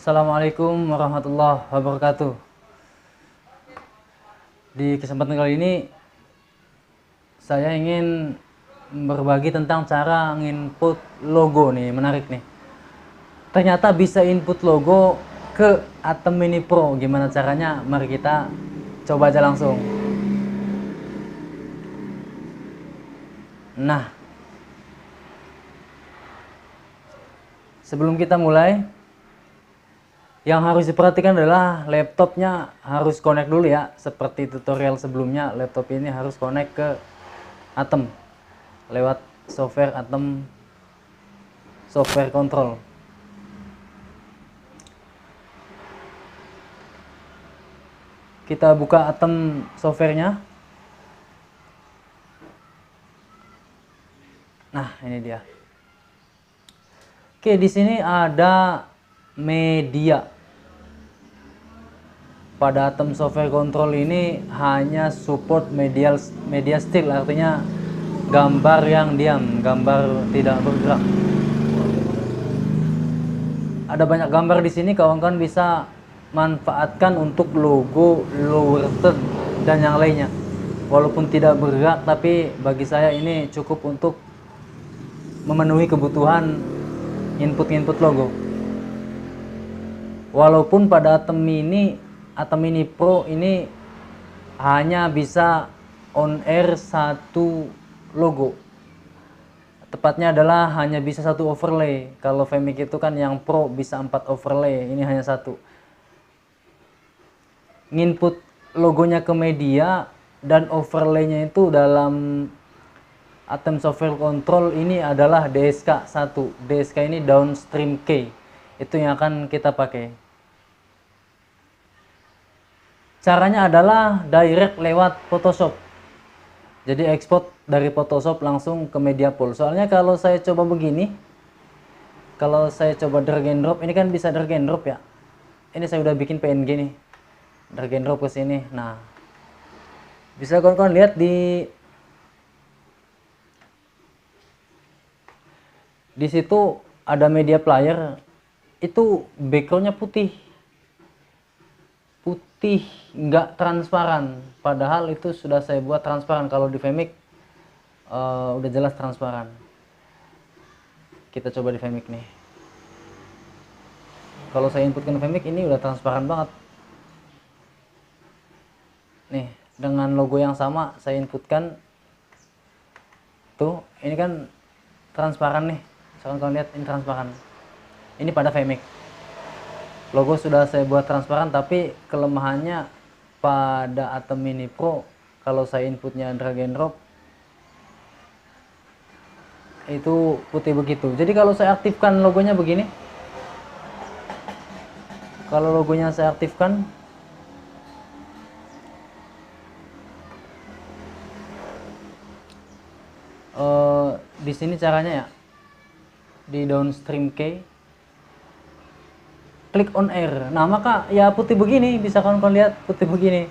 Assalamualaikum warahmatullahi wabarakatuh. Di kesempatan kali ini saya ingin berbagi tentang cara nginput logo nih, menarik nih. Ternyata bisa input logo ke Atom Mini Pro. Gimana caranya? Mari kita coba aja langsung. Nah, sebelum kita mulai, yang harus diperhatikan adalah laptopnya harus connect dulu ya. Seperti tutorial sebelumnya, laptop ini harus connect ke Atom lewat software Atom software control. Kita buka Atom softwarenya. Nah, ini dia. Oke, di sini ada media. Pada Atom software control ini hanya support media still, artinya gambar yang diam, gambar tidak bergerak. Ada banyak gambar di sini, kawan-kawan bisa manfaatkan untuk logo, lower third dan yang lainnya. Walaupun tidak bergerak, tapi bagi saya ini cukup untuk memenuhi kebutuhan input logo. Walaupun pada Atom Mini Pro ini hanya bisa on air satu logo. Tepatnya adalah hanya bisa satu overlay. Kalau Vmic itu kan yang Pro bisa 4 overlay, ini hanya satu. Nginput logonya ke media dan overlaynya itu dalam Atom Software Control ini adalah DSK1. DSK ini downstream key. Itu yang akan kita pakai. Caranya adalah direct lewat Photoshop. Jadi ekspor dari Photoshop langsung ke media pool. Soalnya kalau saya coba begini, kalau saya coba drag and drop, ini kan bisa drag and drop ya. Ini saya udah bikin PNG nih. Drag and drop ke sini. Nah, bisa kawan-kawan lihat di situ ada media player. Itu backgroundnya putih, nggak transparan, padahal itu sudah saya buat transparan. Kalau di Vmic udah jelas transparan. Kita coba di Vmic nih. Kalau saya inputkan Vmic ini udah transparan banget nih, dengan logo yang sama saya inputkan tuh, ini kan transparan nih. Kalian lihat ini transparan. Ini pada Vmic. Logo sudah saya buat transparan, tapi kelemahannya pada Atom Mini Pro kalau saya inputnya drag and drop itu putih begitu. Jadi kalau saya aktifkan logonya begini, kalau logonya saya aktifkan, di sini caranya ya, di downstream key, klik on air. Nah, maka ya putih begini, bisa kalian lihat putih begini.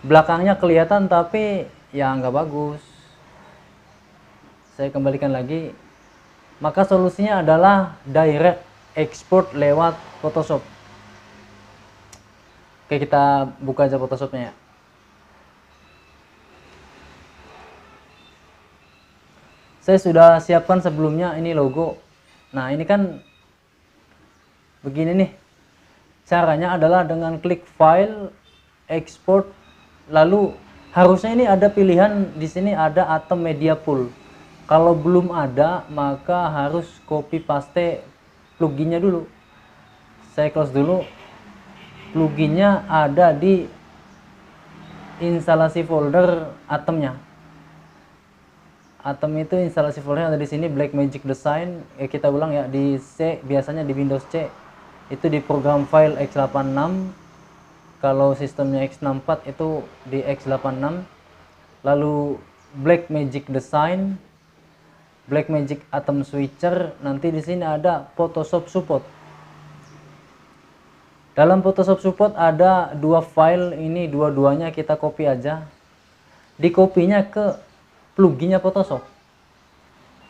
Belakangnya kelihatan tapi ya nggak bagus. Saya kembalikan lagi. Maka solusinya adalah direct export lewat Photoshop. Oke, kita buka aja Photoshopnya ya. Saya sudah siapkan sebelumnya ini logo. Nah, ini kan begini nih. Caranya adalah dengan klik file, export, lalu harusnya ini ada pilihan di sini, ada Atom Media Pool. Kalau belum ada, maka harus copy paste pluginnya dulu. Saya close dulu. Pluginnya ada di instalasi folder Atomnya. Atom itu instalasi foldernya ada di sini, Blackmagic Design. Kita ulang ya, di C, biasanya di Windows C. Itu di program file x86. Kalau sistemnya x64 itu di x86. Lalu Blackmagic Design, Blackmagic Atom Switcher. Nanti di sini ada Photoshop Support. Dalam Photoshop Support ada dua file, ini dua-duanya kita copy aja. Di copy-nya ke pluginnya Photoshop.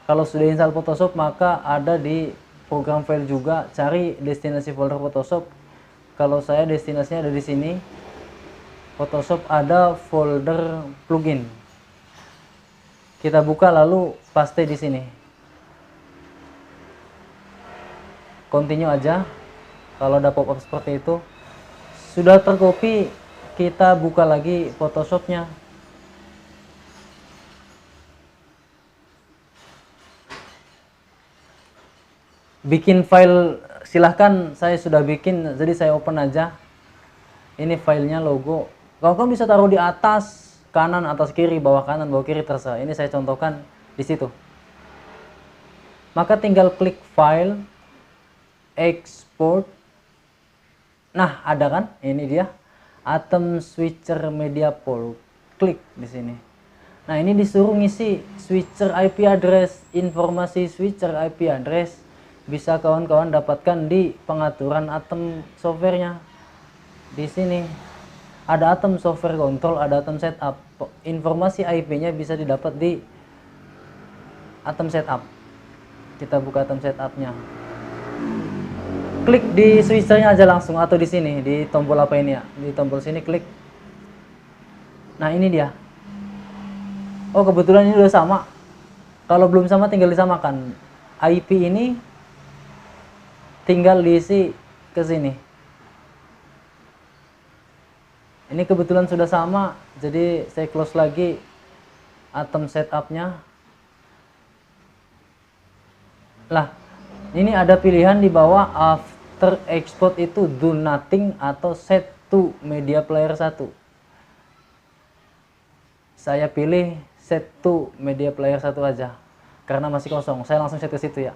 Kalau sudah install Photoshop, maka ada di program file juga, cari destinasi folder Photoshop, Kalau saya destinasinya ada di sini. Photoshop ada folder plugin. Kita buka lalu paste di sini. Continue aja. Kalau ada pop-up seperti itu, sudah tercopy, kita buka lagi Photoshopnya. Bikin file silahkan, saya sudah bikin, jadi saya open aja. Ini filenya, logo. Kamu bisa taruh di atas kanan, atas kiri, bawah kanan, bawah kiri, terserah. Ini saya contohkan di situ. Maka tinggal klik file, export. Nah, ada kan? Ini dia. Atom switcher media pool. Klik di sini. Nah, ini disuruh ngisi switcher IP address, informasi switcher IP address bisa kawan-kawan dapatkan di pengaturan Atom softwarenya. Di sini ada Atom software control, ada Atom setup. Informasi IP-nya bisa didapat di Atom setup. Kita buka Atom setupnya. Klik di switchernya aja langsung, atau di sini di tombol apa ini ya, di tombol sini klik. Nah, ini dia. Oh, kebetulan ini udah sama. Kalau belum sama tinggal disamakan. IP ini tinggal diisi ke sini. Ini kebetulan sudah sama, jadi saya close lagi Atom setupnya. Lah, ini ada pilihan di bawah, after export itu do nothing atau set to media player 1. Saya pilih set to media player 1 aja karena masih kosong. Saya langsung set ke situ ya.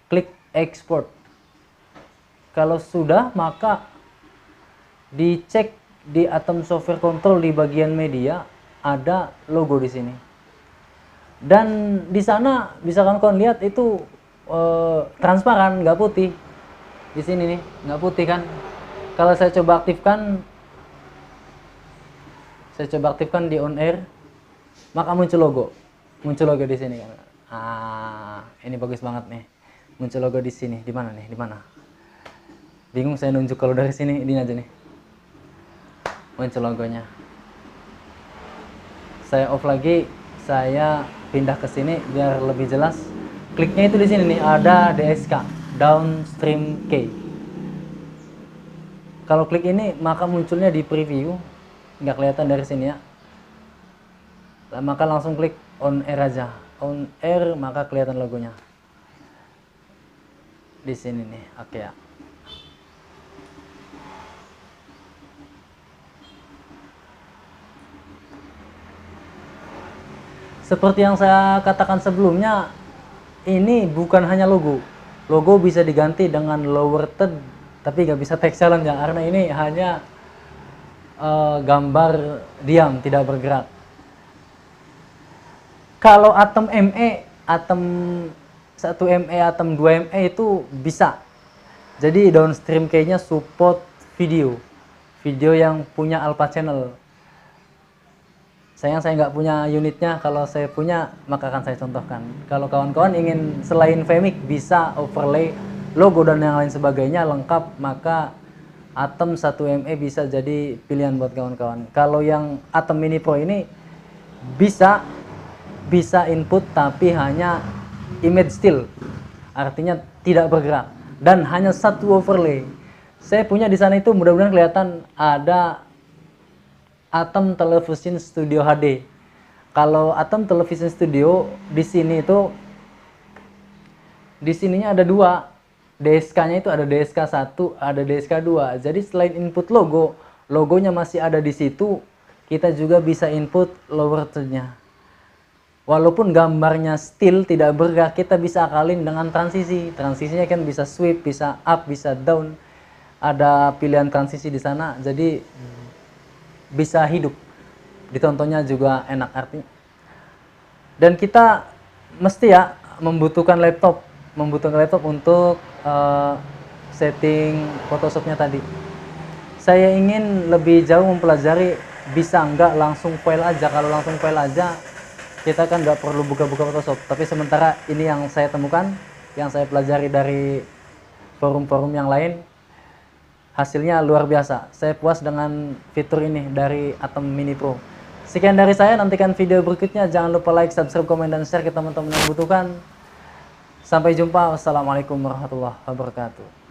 Klik export. Kalau sudah, maka dicek di Atom software control di bagian media ada logo di sini. Dan di sana bisa kawan-kawan lihat itu transparan, nggak putih. Di sini nih, nggak putih kan. Kalau saya coba aktifkan, di on air, maka muncul logo. Muncul logo di sini kan. Ini bagus banget nih. Muncul logo di sini. Di mana nih? Di mana? Bingung saya nunjuk kalau dari sini. Ini aja nih. Muncul logonya. Saya off lagi. Saya pindah ke sini biar lebih jelas. Kliknya itu di sini nih, ada DSK, downstream key. Kalau klik ini maka munculnya di preview, nggak kelihatan dari sini ya. Maka langsung klik on air aja. On air maka kelihatan logonya. Di sini nih, oke ya. Seperti yang saya katakan sebelumnya, ini bukan hanya logo. Logo bisa diganti dengan lower third, tapi nggak bisa text challenge ya, karena ini hanya gambar diam, tidak bergerak. Kalau Atom ME, Atom 1 ME, Atom 2 ME itu bisa. Jadi downstream key-nya support video. Video yang punya alpha channel. Sayang saya nggak punya unitnya, kalau saya punya maka akan saya contohkan. Kalau kawan-kawan ingin selain Vmic bisa overlay logo dan yang lain sebagainya lengkap, maka Atom 1 ME bisa jadi pilihan buat kawan-kawan. Kalau yang Atom Mini Pro ini bisa input tapi hanya image still, artinya tidak bergerak dan hanya satu overlay. Saya punya di sana itu, mudah-mudahan kelihatan, ada Atom Television Studio HD. Kalau Atom Television Studio di sini itu, di sininya ada dua, DSK-nya itu ada DSK 1, ada DSK 2. Jadi selain input logo, logonya masih ada di situ, kita juga bisa input lower third-nya. Walaupun gambarnya still tidak bergerak, kita bisa akalin dengan transisi. Transisinya kan bisa sweep, bisa up, bisa down. Ada pilihan transisi di sana, jadi bisa hidup, ditontonnya juga enak artinya. Dan kita mesti ya membutuhkan laptop untuk setting Photoshopnya tadi. Saya ingin lebih jauh mempelajari, bisa nggak langsung file aja. Kalau langsung file aja kita kan nggak perlu buka-buka Photoshop. Tapi sementara ini yang saya temukan, yang saya pelajari dari forum-forum yang lain, hasilnya luar biasa. Saya puas dengan fitur ini dari Atom Mini Pro. Sekian dari saya, nantikan video berikutnya. Jangan lupa like, subscribe, komen, dan share ke teman-teman yang membutuhkan. Sampai jumpa. Wassalamualaikum warahmatullahi wabarakatuh.